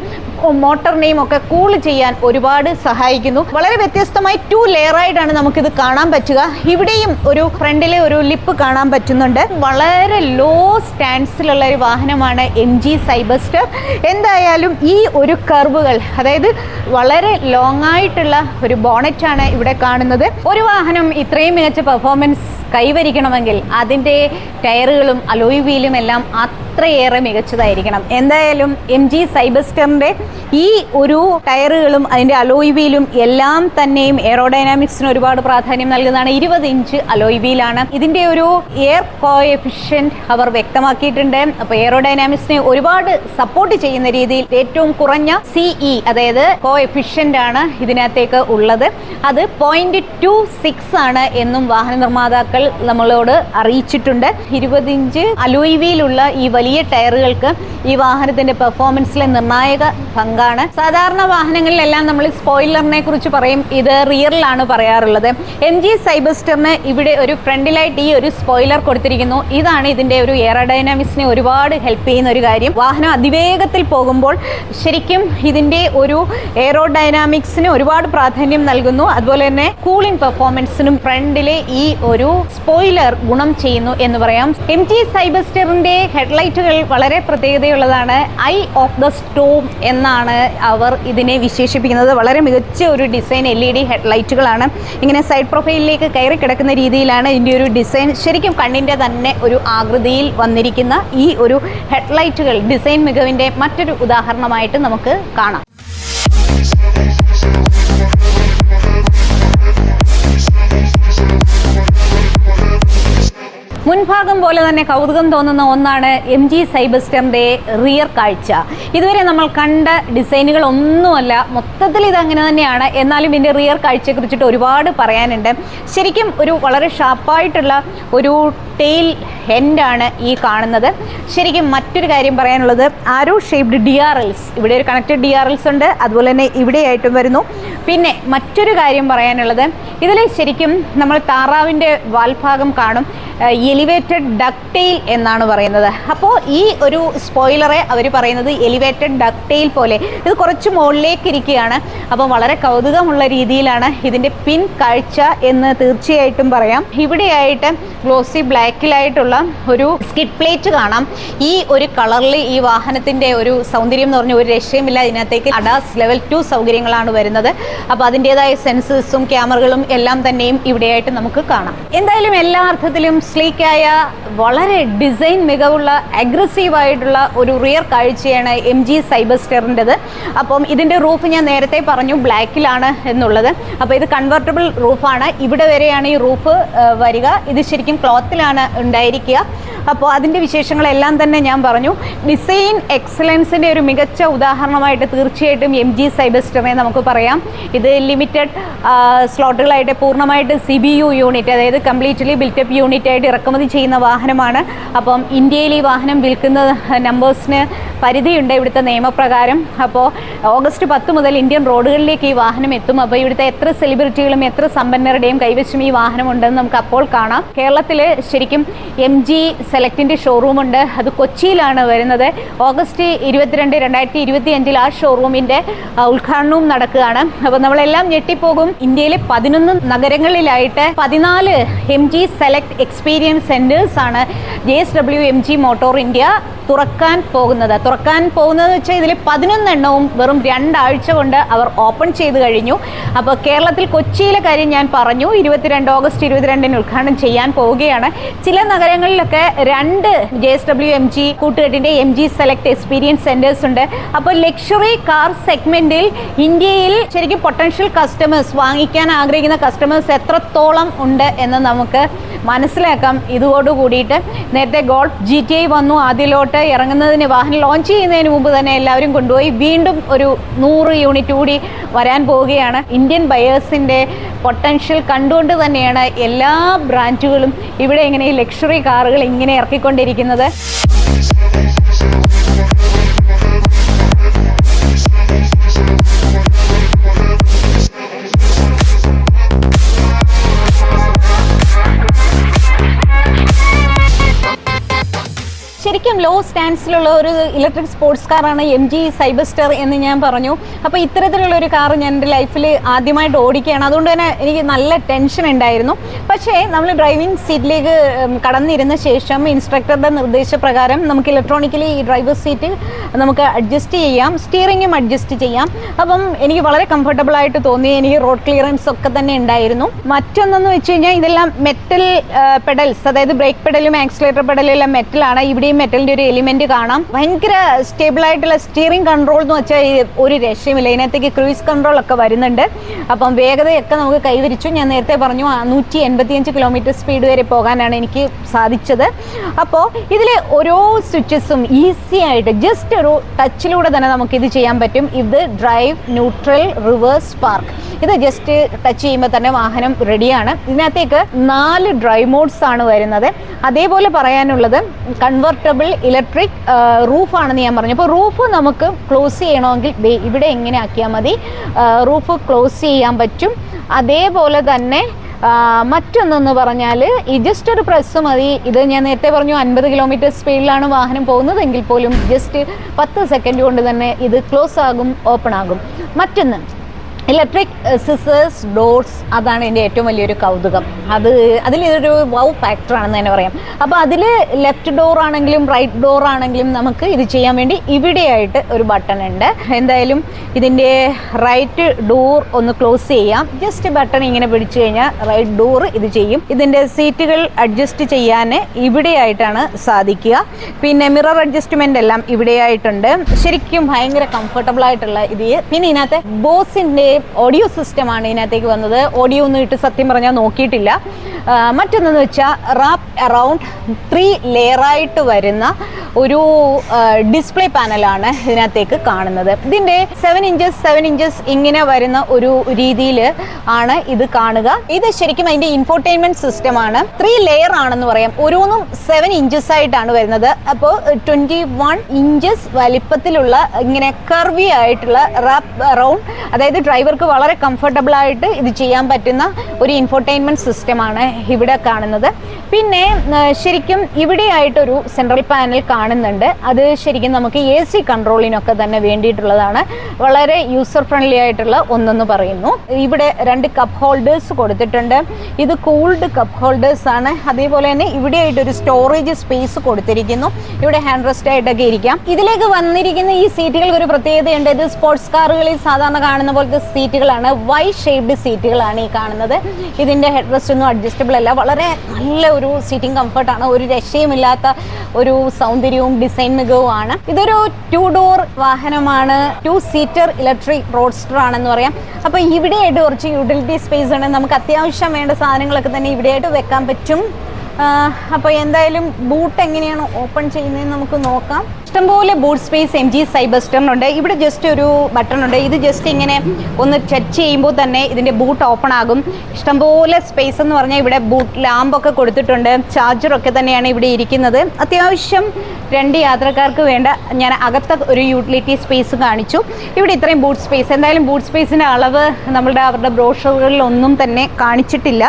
മോട്ടറിനെയും ഒക്കെ കൂൾ ചെയ്യാൻ ഒരുപാട് സഹായിക്കുന്നു. വളരെ വ്യത്യസ്തമായി 2 ലെയറായിട്ടാണ് നമുക്കിത് കാണാൻ പറ്റുക. ഇവിടെയും ഒരു ഫ്രണ്ടിലെ ഒരു ലിപ്പ് കാണാൻ പറ്റുന്നുണ്ട്. വളരെ ലോ സ്റ്റാൻഡ്സിലുള്ള ഒരു വാഹനമാണ് MG സൈബസ്റ്റർ. എന്തായാലും ഈ ഒരു കർവുകൾ, അതായത് വളരെ ലോങ് ആയിട്ടുള്ള ഒരു ബോണറ്റാണ് ഇവിടെ കാണുന്നത്. ഒരു വാഹനം ഇത്രയും മികച്ച പെർഫോമൻസ് കൈവരിക്കണമെങ്കിൽ അതിൻ്റെ ടയറുകളും അലോയ് വീലും എല്ലാം അത്രയേറെ മികച്ചതായിരിക്കണം. എന്തായാലും MG സൈബസ്റ്ററിൻ്റെ ഈ ഒരു ടയറുകളും അതിൻ്റെ അലോയ് വീലും എല്ലാം തന്നെയും എയറോഡൈനാമിക്സിന് ഒരുപാട് പ്രാധാന്യം നൽകുന്നതാണ്. 20 ഇഞ്ച് അലോയ് വീലാണ്. ഇതിൻ്റെ ഒരു എയർ കോഎഫിഷ്യൻറ്റ് അവർ വ്യക്തമാക്കിയിട്ടുണ്ട്. അപ്പോൾ എയറോഡൈനാമിക്സിനെ ഒരുപാട് സപ്പോർട്ട് ചെയ്യുന്ന രീതിയിൽ ഏറ്റവും കുറഞ്ഞ CE, അതായത് കോഎഫിഷ്യൻ്റ് ആണ് ഇതിനകത്തേക്ക് ഉള്ളത്. അത് 0.26 ആണ് എന്നും വാഹന നിർമ്മാതാക്കൾ നമ്മളോട് അറിയിച്ചിട്ടുണ്ട്. 20 ഇഞ്ച് അലോയ് വീലുള്ള ഈ വലിയ ടയറുകൾക്ക് ഈ വാഹനത്തിൻ്റെ പെർഫോമൻസിലെ നിർണായക പങ്കാണ്. സാധാരണ വാഹനങ്ങളിലെല്ലാം നമ്മൾ സ്പോയിലറിനെ കുറിച്ച് പറയും, ഇത് റിയറിലാണ് പറയാറുള്ളത്. MG സൈബസ്റ്ററിന് ഇവിടെ ഒരു ഫ്രണ്ടിലായിട്ട് ഈ ഒരു സ്പോയിലർ കൊടുത്തിരിക്കുന്നു. ഇതാണ് ഇതിൻ്റെ ഒരു എയറോഡൈനാമിക്സിനെ ഒരുപാട് ഹെൽപ്പ് ചെയ്യുന്ന ഒരു കാര്യം. വാഹനം അതിവേഗത്തിൽ പോകുമ്പോൾ ശരിക്കും ഇതിൻ്റെ ഒരു എയറോഡൈനാമിക്സിന് ഒരുപാട് പ്രാധാന്യം നൽകുന്നു. അതുപോലെ തന്നെ കൂളിംഗ് പെർഫോമൻസിനും ഫ്രണ്ടിലെ ഈ ഒരു സ്പോയിലർ ഗുണം ചെയ്യുന്നു എന്ന് പറയാം. MG സൈബസ്റ്ററിൻ്റെ ഹെഡ്ലൈറ്റുകൾ വളരെ പ്രത്യേകതയുള്ളതാണ്. ഐ ഓഫ് ദ സ്റ്റോം എന്നാണ് അവർ ഇതിനെ വിശേഷിപ്പിക്കുന്നത്. വളരെ മികച്ച ഒരു ഡിസൈൻ LED ഹെഡ്ലൈറ്റുകളാണ്. ഇങ്ങനെ സൈഡ് പ്രൊഫൈലിലേക്ക് കയറി കിടക്കുന്ന രീതിയിലാണ് ഇതിൻ്റെ ഒരു ഡിസൈൻ. ശരിക്കും കണ്ണിൻ്റെ തന്നെ ഒരു ആകൃതിയിൽ വന്നിരിക്കുന്ന ഈ ഒരു ഹെഡ്ലൈറ്റുകൾ ഡിസൈൻ മികവിൻ്റെ മറ്റൊരു ഉദാഹരണമായിട്ട് നമുക്ക് കാണാം. മുൻഭാഗം പോലെ തന്നെ കൗതുകം തോന്നുന്ന ഒന്നാണ് MG സൈബസ്റ്ററിൻ്റെ റിയർ കാഴ്ച. ഇതുവരെ നമ്മൾ കണ്ട ഡിസൈനുകൾ ഒന്നുമല്ല, മൊത്തത്തിൽ ഇതങ്ങനെ തന്നെയാണ്. എന്നാലും ഇതിൻ്റെ റിയർ കാഴ്ചയെക്കുറിച്ചിട്ട് ഒരുപാട് പറയാനുണ്ട്. ശരിക്കും ഒരു വളരെ ഷാർപ്പായിട്ടുള്ള ഒരു ടെയിൽ ഹെൻഡാണ് ഈ കാണുന്നത്. ശരിക്കും മറ്റൊരു കാര്യം പറയാനുള്ളത്, ആരോ ഷേപ്ഡ് DRLs, ഇവിടെ ഒരു കണക്റ്റഡ് DRLs ഉണ്ട്, അതുപോലെ തന്നെ ഇവിടെയായിട്ടും വരുന്നു. പിന്നെ മറ്റൊരു കാര്യം പറയാനുള്ളത്, ഇതിൽ ശരിക്കും നമ്മൾ താറാവിൻ്റെ വാൽഭാഗം കാണും. എലിവേറ്റഡ് ഡക്ടെയിൽ എന്നാണ് പറയുന്നത്. അപ്പോൾ ഈ ഒരു സ്പോയിലറെ അവർ പറയുന്നത് എലിവേറ്റഡ് ഡക്ടെയിൽ പോലെ, ഇത് കുറച്ച് മുകളിലേക്ക് ഇരിക്കുകയാണ്. അപ്പോൾ വളരെ കൗതുകമുള്ള രീതിയിലാണ് ഇതിൻ്റെ പിൻ കാഴ്ച എന്ന് തീർച്ചയായിട്ടും പറയാം. ഇവിടെയായിട്ട് ഗ്ലോസി ബ്ലാക്കിലായിട്ടുള്ള ഒരു സ്കിഡ് പ്ലേറ്റ് കാണാം. ഈ ഒരു കളറിൽ ഈ വാഹനത്തിൻ്റെ ഒരു സൗന്ദര്യം എന്ന് പറഞ്ഞാൽ ഒരു രക്ഷയുമില്ല. ഇതിനകത്തേക്ക് ADAS ലെവൽ 2 സൗകര്യങ്ങളാണ് വരുന്നത്. അപ്പോൾ അതിൻ്റേതായ സെൻസേഴ്സും ക്യാമറകളും എല്ലാം തന്നെയും ഇവിടെയായിട്ട് നമുക്ക് കാണാം. എന്തായാലും എല്ലാ അർത്ഥത്തിലും സ്ലീക്കായ വളരെ ഡിസൈൻ മികവുള്ള അഗ്രസീവായിട്ടുള്ള ഒരു റിയർ കാഴ്ചയാണ് MG സൈബസ്റ്ററിൻ്റെത്. അപ്പം ഇതിൻ്റെ റൂഫ് ഞാൻ നേരത്തെ പറഞ്ഞു ബ്ലാക്കിലാണ് എന്നുള്ളത്. അപ്പോൾ ഇത് കൺവെർട്ടബിൾ റൂഫാണ്. ഇവിടെ വരെയാണ് ഈ റൂഫ് വരിക. ഇത് ശരിക്കും ക്ലോത്തിലാണ് ഉണ്ടായിരിക്കുക. അപ്പോൾ അതിൻ്റെ വിശേഷങ്ങളെല്ലാം തന്നെ ഞാൻ പറഞ്ഞു. ഡിസൈൻ എക്സലൻസിൻ്റെ ഒരു മികച്ച ഉദാഹരണമായിട്ട് തീർച്ചയായിട്ടും MG സൈബസ്റ്ററിനെ നമുക്ക് പറയാം. ഇത് ലിമിറ്റഡ് സ്ലോട്ടുകളായിട്ട് പൂർണ്ണമായിട്ട് CPU യൂണിറ്റ്, അതായത് കംപ്ലീറ്റ്ലി ബിൽറ്റപ്പ് യൂണിറ്റ് ആയിട്ട് ഇറക്കുമതി ചെയ്യുന്ന വാഹനമാണ്. അപ്പം ഇന്ത്യയിൽ ഈ വാഹനം വിൽക്കുന്ന നമ്പേഴ്സിന് പരിധിയുണ്ട് ഇവിടുത്തെ നിയമപ്രകാരം. അപ്പോൾ ഓഗസ്റ്റ് 10 മുതൽ ഇന്ത്യൻ റോഡുകളിലേക്ക് ഈ വാഹനം എത്തും. അപ്പോൾ ഇവിടുത്തെ എത്ര സെലിബ്രിറ്റികളും എത്ര സമ്പന്നരുടെയും കൈവശം ഈ വാഹനം ഉണ്ടെന്ന് നമുക്ക് അപ്പോൾ കാണാം. കേരളത്തിൽ ശരിക്കും MG സെലക്റ്റിൻ്റെ ഷോറൂമുണ്ട്. അത് കൊച്ചിയിലാണ് വരുന്നത്. ഓഗസ്റ്റ് 22, 2025 ആ ഷോറൂമിൻ്റെ ഉദ്ഘാടനവും നടക്കുകയാണ്. അപ്പോൾ നമ്മളെല്ലാം ഞെട്ടിപ്പോകും. ഇന്ത്യയിലെ 11 നഗരങ്ങളിലായിട്ട് 14 MG സെലക്ട് എക്സ്പീരിയൻസ് സെൻറ്റേഴ്സ് ആണ് JSW MG മോട്ടോർ ഇന്ത്യ തുറക്കാൻ പോകുന്നത് വെച്ചാൽ ഇതിൽ 11 എണ്ണവും വെറും 2 ആഴ്ച കൊണ്ട് അവർ ഓപ്പൺ ചെയ്ത് കഴിഞ്ഞു. അപ്പോൾ കേരളത്തിൽ കൊച്ചിയിലെ കാര്യം ഞാൻ പറഞ്ഞു. ഓഗസ്റ്റ് 22 ഉദ്ഘാടനം ചെയ്യാൻ പോവുകയാണ്. ചില നഗരങ്ങളിലൊക്കെ 2 JSW MG കൂട്ടുകെട്ടിൻ്റെ MG select experience centres ഉണ്ട്. അപ്പോൾ ലക്ഷറി കാർ സെഗ്മെൻറ്റിൽ ഇന്ത്യയിൽ ശരിക്കും പൊട്ടൻഷ്യൽ കസ്റ്റമേഴ്സ്, വാങ്ങിക്കാൻ ആഗ്രഹിക്കുന്ന കസ്റ്റമേഴ്സ് എത്രത്തോളം ഉണ്ട് എന്ന് നമുക്ക് മനസ്സിലാക്കാം ഇതോടുകൂടിയിട്ട്. നേരത്തെ ഗോൾഫ് GTI വന്നു. അതിലോട്ട് ഇറങ്ങുന്നതിന്, വാഹനം ലോഞ്ച് ചെയ്യുന്നതിന് മുമ്പ് തന്നെ എല്ലാവരും കൊണ്ടുപോയി. വീണ്ടും ഒരു 100 യൂണിറ്റ് കൂടി വരാൻ പോവുകയാണ്. ഇന്ത്യൻ ബയേഴ്സിൻ്റെ പൊട്ടൻഷ്യൽ കണ്ടുകൊണ്ട് തന്നെയാണ് എല്ലാ ബ്രാൻഡുകളും ഇവിടെ ഇങ്ങനെ ഈ ലക്ഷറി കാറുകൾ ഇങ്ങനെ ഇറക്കിക്കൊണ്ടിരിക്കുന്നത്. ശരിക്കും ലോ സ്റ്റാൻഡ്സിലുള്ള ഒരു ഇലക്ട്രിക് സ്പോർട്സ് കാറാണ് MG സൈബസ്റ്റർ എന്ന് ഞാൻ പറഞ്ഞു. അപ്പോൾ ഇത്തരത്തിലുള്ള ഒരു കാർ ഞാൻ എൻ്റെ ലൈഫിൽ ആദ്യമായിട്ട് ഓടിക്കുകയാണ്. അതുകൊണ്ട് തന്നെ എനിക്ക് നല്ല ടെൻഷൻ ഉണ്ടായിരുന്നു. പക്ഷേ നമ്മൾ ഡ്രൈവിംഗ് സീറ്റിലേക്ക് കടന്നിരുന്ന ശേഷം ഇൻസ്ട്രക്ടറുടെ നിർദ്ദേശപ്രകാരം നമുക്ക് ഇലക്ട്രോണിക്കലി ഈ ഡ്രൈവർ സീറ്റ് നമുക്ക് അഡ്ജസ്റ്റ് ചെയ്യാം, സ്റ്റിയറിങ്ങും അഡ്ജസ്റ്റ് ചെയ്യാം. അപ്പം എനിക്ക് വളരെ കംഫർട്ടബിൾ ആയിട്ട് തോന്നി. എനിക്ക് റോഡ് ക്ലിയറൻസ് ഒക്കെ തന്നെ ഉണ്ടായിരുന്നു. മറ്റൊന്നെന്ന് വെച്ച് കഴിഞ്ഞാൽ ഇതെല്ലാം മെറ്റൽ പെഡൽസ്, അതായത് ബ്രേക്ക് പെഡലും ആക്സിലേറ്റർ പെഡലും എല്ലാം മെറ്റലാണ്. ഇവിടെയും മെറ്റലിൻ്റെ ഒരു എലിമെന്റ് കാണാം. ഭയങ്കര സ്റ്റേബിൾ ആയിട്ടുള്ള സ്റ്റിയറിംഗ് കൺട്രോൾ എന്ന് വെച്ചാൽ ഒരു രക്ഷയുമില്ല. ഇതിനകത്തേക്ക് ക്രൂയിസ് കൺട്രോൾ ഒക്കെ വരുന്നുണ്ട്. അപ്പം വേഗതയൊക്കെ നമുക്ക് കൈവരിച്ചു. ഞാൻ നേരത്തെ പറഞ്ഞു 185 കിലോമീറ്റർ സ്പീഡ് വരെ പോകാനാണ് എനിക്ക് സാധിച്ചത്. അപ്പോൾ ഇതിൽ ഓരോ സ്വിച്ചസും ഈസി ആയിട്ട് ജസ്റ്റ് ഒരു ടച്ചിലൂടെ തന്നെ നമുക്കിത് ചെയ്യാൻ പറ്റും. ഇത് ഡ്രൈവ്, ന്യൂട്രൽ, റിവേഴ്സ്, പാർക്ക്. ഇത് ജസ്റ്റ് ടച്ച് ചെയ്യുമ്പോൾ തന്നെ വാഹനം റെഡിയാണ്. ഇതിനകത്തേക്ക് 4 ഡ്രൈവ് മോഡ്സ് ആണ് വരുന്നത്. അതേപോലെ പറയാനുള്ളത് കൺവെർട്ടബിൾ ഇലക്ട്രിക് റൂഫാണെന്ന് ഞാൻ പറഞ്ഞു. അപ്പോൾ റൂഫ് നമുക്ക് ക്ലോസ് ചെയ്യണമെങ്കിൽ ഇവിടെ എങ്ങനെ ആക്കിയാൽ മതി, റൂഫ് ക്ലോസ് ചെയ്യാൻ പറ്റും. അതേപോലെ തന്നെ മറ്റൊന്നെന്ന് പറഞ്ഞാൽ ഈ ജസ്റ്റ് ഒരു പ്രസ് മതി. ഇത് ഞാൻ നേരത്തെ പറഞ്ഞു 50 കിലോമീറ്റർ സ്പീഡിലാണ് വാഹനം പോകുന്നതെങ്കിൽ പോലും ജസ്റ്റ് 10 സെക്കൻഡ് കൊണ്ട് തന്നെ ഇത് ക്ലോസ് ആകും, ഓപ്പൺ ആകും. മറ്റൊന്ന് ഇലക്ട്രിക് സിസേഴ്സ് ഡോർസ്, അതാണ് എൻ്റെ ഏറ്റവും വലിയൊരു കൗതുകം. അതിലൊരു വൗ ഫാക്ടറാണെന്ന് തന്നെ പറയാം. അപ്പോൾ അതിൽ ലെഫ്റ്റ് ഡോർ ആണെങ്കിലും റൈറ്റ് ഡോർ ആണെങ്കിലും നമുക്ക് ഇത് ചെയ്യാൻ വേണ്ടി ഇവിടെയായിട്ട് ഒരു ബട്ടൺ ഉണ്ട്. എന്തായാലും ഇതിൻ്റെ റൈറ്റ് ഡോർ ഒന്ന് ക്ലോസ് ചെയ്യാം. ജസ്റ്റ് ബട്ടൺ ഇങ്ങനെ പിടിച്ചു കഴിഞ്ഞാൽ റൈറ്റ് ഡോർ ഇത് ചെയ്യും. ഇതിൻ്റെ സീറ്റുകൾ അഡ്ജസ്റ്റ് ചെയ്യാൻ ഇവിടെയായിട്ടാണ് സാധിക്കുക. പിന്നെ മിറർ അഡ്ജസ്റ്റ്മെൻ്റ് എല്ലാം ഇവിടെയായിട്ടുണ്ട്. ശരിക്കും ഭയങ്കര കംഫർട്ടബിൾ ആയിട്ടുള്ള ഇത്. പിന്നെ ഇതിനകത്ത് ബോസിൻ്റെ ഓഡിയോ സിസ്റ്റമാണ് ഇതിനകത്തേക്ക് വന്നത്. ഓഡിയോ ഒന്നും ഇട്ട് സത്യം പറഞ്ഞാൽ നോക്കിയിട്ടില്ല. മറ്റൊന്നെന്ന് വെച്ചാൽ റാപ്പ് അറൗണ്ട് 3 ലെയറായിട്ട് വരുന്ന ഒരു ഡിസ്പ്ലേ പാനലാണ് ഇതിനകത്തേക്ക് കാണുന്നത്. ഇതിൻ്റെ 7 ഇഞ്ചസ് ഇങ്ങനെ വരുന്ന ഒരു രീതിയിൽ ആണ് ഇത് കാണുക. ഇത് ശരിക്കും അതിൻ്റെ ഇൻഫോർടൈൻമെൻറ്റ് സിസ്റ്റമാണ്. 3 ലെയർ ആണെന്ന് പറയാം. ഓരോന്നും 7 ഇഞ്ചസ് ആയിട്ടാണ് വരുന്നത്. അപ്പോൾ 21 ഇഞ്ചസ് വലിപ്പത്തിലുള്ള ഇങ്ങനെ കർവി ആയിട്ടുള്ള റാപ്പ് അറൗണ്ട്, അതായത് ഡ്രൈവർക്ക് വളരെ കംഫർട്ടബിൾ ആയിട്ട് ഇത് ചെയ്യാൻ പറ്റുന്ന ഒരു ഇൻഫോർടൈൻമെൻറ്റ് സിസ്റ്റമാണ് ഇവിടെ കാണുന്നത്. പിന്നെ ശരിക്കും ഇവിടെയായിട്ടൊരു സെൻട്രൽ പാനൽ കാണുന്നുണ്ട്. അത് ശരിക്കും നമുക്ക് AC കൺട്രോളിനൊക്കെ തന്നെ വേണ്ടിയിട്ടുള്ളതാണ്. വളരെ യൂസർ ഫ്രണ്ട്ലി ആയിട്ടുള്ള ഒന്നെന്ന് പറയുന്നു. ഇവിടെ 2 കപ്പ് ഹോൾഡേഴ്സ് കൊടുത്തിട്ടുണ്ട്. ഇത് കൂൾഡ് കപ്പ് ഹോൾഡേഴ്സ് ആണ്. അതേപോലെ തന്നെ ഇവിടെയായിട്ടൊരു സ്റ്റോറേജ് സ്പേസ് കൊടുത്തിരിക്കുന്നു. ഇവിടെ ഹാൻഡ് റെസ്റ്റ് ആയിട്ടൊക്കെ ഇരിക്കാം. ഇതിലേക്ക് വന്നിരിക്കുന്ന ഈ സീറ്റുകൾക്ക് ഒരു പ്രത്യേകതയുണ്ട്. ഇത് സ്പോർട്സ് കാറുകളിൽ സാധാരണ കാണുന്ന പോലത്തെ സീറ്റുകളാണ്. വൈ ഷേപ്ഡ് സീറ്റുകളാണ് ഈ കാണുന്നത്. ഇതിൻ്റെ ഹെഡ് റെസ്റ്റ് ഒന്നും അഡ്ജസ്റ്റബിൾ അല്ല. വളരെ നല്ല ഒരു സീറ്റിംഗ് കംഫർട്ടാണ്. ഒരു രക്ഷയുമില്ലാത്ത ഒരു സൗന്ദര്യവും ഡിസൈൻ മികവുമാണ്. ഇതൊരു 2 ഡോർ വാഹനമാണ്. 2 സീറ്റർ ഇലക്ട്രിക് റോഡ്സ്റ്റർ ആണെന്ന് പറയാം. അപ്പോൾ ഇവിടെയായിട്ട് കുറച്ച് യൂട്ടിലിറ്റി സ്പേസ് ആണ്. നമുക്ക് അത്യാവശ്യം വേണ്ട സാധനങ്ങളൊക്കെ തന്നെ ഇവിടെയായിട്ട് വെക്കാൻ പറ്റും. അപ്പോൾ എന്തായാലും ബൂട്ട് എങ്ങനെയാണ് ഓപ്പൺ ചെയ്യുന്നതെന്ന് നമുക്ക് നോക്കാം. ഇഷ്ടംപോലെ ബൂട്ട് സ്പേസ് MG സൈബസ്റ്ററിനുണ്ട്. ഇവിടെ ജസ്റ്റ് ഒരു ബട്ടൺ ഉണ്ട്. ഇത് ജസ്റ്റ് ഇങ്ങനെ ഒന്ന് ടച്ച് ചെയ്യുമ്പോൾ തന്നെ ഇതിൻ്റെ ബൂട്ട് ഓപ്പൺ ആകും. ഇഷ്ടംപോലെ സ്പേസ് എന്ന് പറഞ്ഞാൽ ഇവിടെ ബൂട്ട് ലാമ്പൊക്കെ കൊടുത്തിട്ടുണ്ട്. ചാർജറൊക്കെ തന്നെയാണ് ഇവിടെ ഇരിക്കുന്നത്. അത്യാവശ്യം 2 യാത്രക്കാർക്ക് വേണ്ട ഞാൻ അകത്ത ഒരു യൂട്ടിലിറ്റി സ്പേസ് കാണിച്ചു. ഇവിടെ ഇത്രയും ബൂട്ട് സ്പേസ്. എന്തായാലും ബൂട്ട് സ്പേസിൻ്റെ അളവ് അവരുടെ ബ്രോഷറുകളിലൊന്നും തന്നെ കാണിച്ചിട്ടില്ല.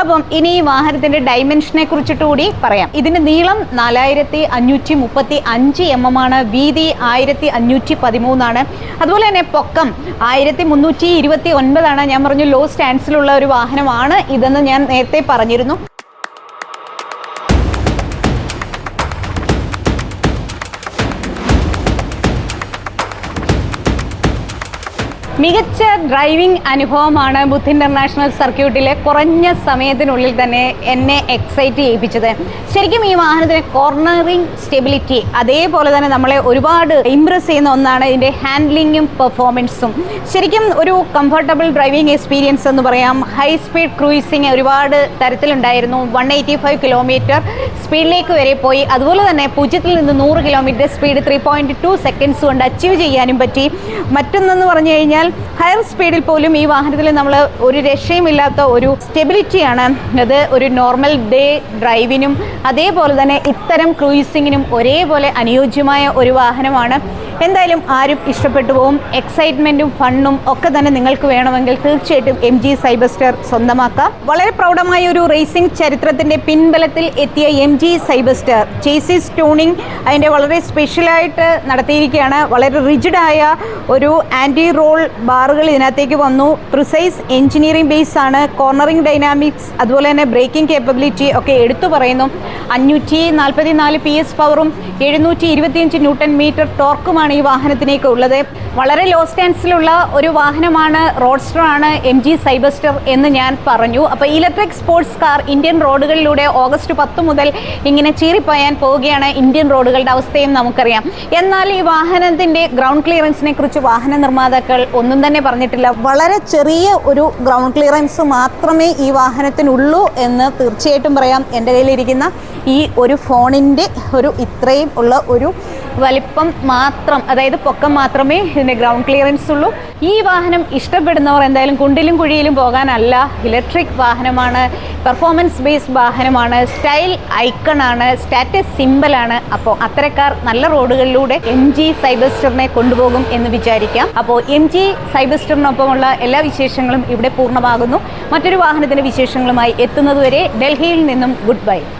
അപ്പം ഇനി ഈ വാഹനത്തിൻ്റെ ഡൈമെൻഷനെ കുറിച്ചിട്ട് കൂടി പറയാം. ഇതിൻ്റെ നീളം 4535 mm ആണ്. വീതി 1513 ആണ്. അതുപോലെ തന്നെ പൊക്കം 1329 ആണ്. ഞാൻ പറഞ്ഞു ലോ സ്റ്റാൻഡ്സിലുള്ള ഒരു വാഹനമാണ് ഇതെന്ന് ഞാൻ നേരത്തെ പറഞ്ഞിരുന്നു. മികച്ച ഡ്രൈവിംഗ് അനുഭവമാണ് ബുദ്ധ് ഇൻ്റർനാഷണൽ സർക്യൂട്ടിലെ കുറഞ്ഞ സമയത്തിനുള്ളിൽ തന്നെ എന്നെ എക്സൈറ്റ് ചെയ്യിപ്പിച്ചത്. ശരിക്കും ഈ വാഹനത്തിന് കോർണറിങ് സ്റ്റെബിലിറ്റി, അതേപോലെ തന്നെ നമ്മളെ ഒരുപാട് ഇംപ്രസ് ചെയ്യുന്ന ഒന്നാണ് ഇതിൻ്റെ ഹാൻഡ്ലിങ്ങും പെർഫോമൻസും. ശരിക്കും ഒരു കംഫർട്ടബിൾ ഡ്രൈവിംഗ് എക്സ്പീരിയൻസ് എന്ന് പറയാം. ഹൈ സ്പീഡ് ക്രൂയിസിങ് ഒരുപാട് തരത്തിലുണ്ടായിരുന്നു. 185 കിലോമീറ്റർ സ്പീഡിലേക്ക് വരെ പോയി. അതുപോലെ തന്നെ 0 നിന്ന് 100 കിലോമീറ്റർ സ്പീഡ് 3.2 സെക്കൻഡ്സ് കൊണ്ട് അച്ചീവ് ചെയ്യാനും പറ്റി. മറ്റൊന്നെന്ന് പറഞ്ഞു കഴിഞ്ഞാൽ ഹയർ സ്പീഡിൽ പോലും ഈ വാഹനത്തിൽ നമ്മൾ ഒരു രക്ഷയുമില്ലാത്ത ഒരു സ്റ്റെബിലിറ്റിയാണ്. അത് ഒരു നോർമൽ ഡേ ഡ്രൈവിനും അതേപോലെ തന്നെ ഇത്തരം ക്രൂയിസിങ്ങിനും ഒരേപോലെ അനുയോജ്യമായ ഒരു വാഹനമാണ്. എന്തായാലും ആരും ഇഷ്ടപ്പെട്ടു പോകും. എക്സൈറ്റ്മെൻറ്റും ഫണ്ണും ഒക്കെ തന്നെ നിങ്ങൾക്ക് വേണമെങ്കിൽ തീർച്ചയായിട്ടും MG സൈബസ്റ്റർ സ്വന്തമാക്കാം. വളരെ പ്രൗഢമായ ഒരു റേസിംഗ് ചരിത്രത്തിൻ്റെ പിൻബലത്തിൽ എത്തിയ MG സൈബസ്റ്റർ ചേസിസ് ട്യൂണിംഗ് അതിൻ്റെ വളരെ സ്പെഷ്യലായിട്ട് നടത്തിയിരിക്കുകയാണ്. വളരെ റിജിഡായ ഒരു ആൻറ്റി റോൾ ബാറുകൾ ഇതിനകത്തേക്ക് വന്നു. പ്രിസൈസ് എഞ്ചിനീയറിംഗ് ബേസ് ആണ്. കോർണറിംഗ് ഡൈനാമിക്സ് അതുപോലെ തന്നെ ബ്രേക്കിംഗ് കേപ്പബിലിറ്റി ഒക്കെ എടുത്തു പറയുന്നു. 544 PS പവറും 725 ന്യൂട്ടൺ മീറ്റർ ടോർക്കുമാണ് ഈ വാഹനത്തിനേക്ക് ഉള്ളത്. വളരെ ലോ സ്റ്റാൻസിലുള്ള ഒരു വാഹനമാണ്, റോഡ്സ്റ്റർ ആണ് MG സൈബസ്റ്റർ എന്ന് ഞാൻ പറഞ്ഞു. അപ്പോൾ ഇലക്ട്രിക് സ്പോർട്സ് കാർ ഇന്ത്യൻ റോഡുകളിലൂടെ ഓഗസ്റ്റ് 10 മുതൽ ഇങ്ങനെ ചീറിപ്പായാൻ പോവുകയാണ്. ഇന്ത്യൻ റോഡുകളുടെ അവസ്ഥയും നമുക്കറിയാം. എന്നാൽ ഈ വാഹനത്തിൻ്റെ ഗ്രൗണ്ട് ക്ലിയറൻസിനെ കുറിച്ച് വാഹന നിർമ്മാതാക്കൾ ഒന്നും തന്നെ പറഞ്ഞിട്ടില്ല. വളരെ ചെറിയ ഒരു ഗ്രൗണ്ട് ക്ലിയറൻസ് മാത്രമേ ഈ വാഹനത്തിനുള്ളൂ എന്ന് തീർച്ചയായിട്ടും പറയാം. എൻ്റെ കയ്യിലിരിക്കുന്ന ഈ ഒരു ഫോണിൻ്റെ ഒരു ഇത്രയും ഉള്ള ഒരു വലിപ്പം മാത്രം, അതായത് പൊക്കം മാത്രമേ ഇതിൻ്റെ ഗ്രൗണ്ട് ക്ലിയറൻസ് ഉള്ളൂ. ഈ വാഹനം ഇഷ്ടപ്പെടുന്നവർ എന്തായാലും കുണ്ടിലും കുഴിയിലും പോകാനല്ല, ഇലക്ട്രിക് വാഹനമാണ്, പെർഫോമൻസ് ബേസ്ഡ് വാഹനമാണ്, സ്റ്റൈൽ ഐക്കണാണ്, സ്റ്റാറ്റസ് സിമ്പലാണ്. അപ്പോൾ അത്തരക്കാർ നല്ല റോഡുകളിലൂടെ MG സൈബസ്റ്ററിനെ കൊണ്ടുപോകും എന്ന് വിചാരിക്കാം. അപ്പോൾ MG സൈബസ്റ്ററിനൊപ്പമുള്ള എല്ലാ വിശേഷങ്ങളും ഇവിടെ പൂർണ്ണമാകുന്നു. മറ്റൊരു വാഹനത്തിൻ്റെ വിശേഷങ്ങളുമായി എത്തുന്നതുവരെ ഡൽഹിയിൽ നിന്നും ഗുഡ് ബൈ.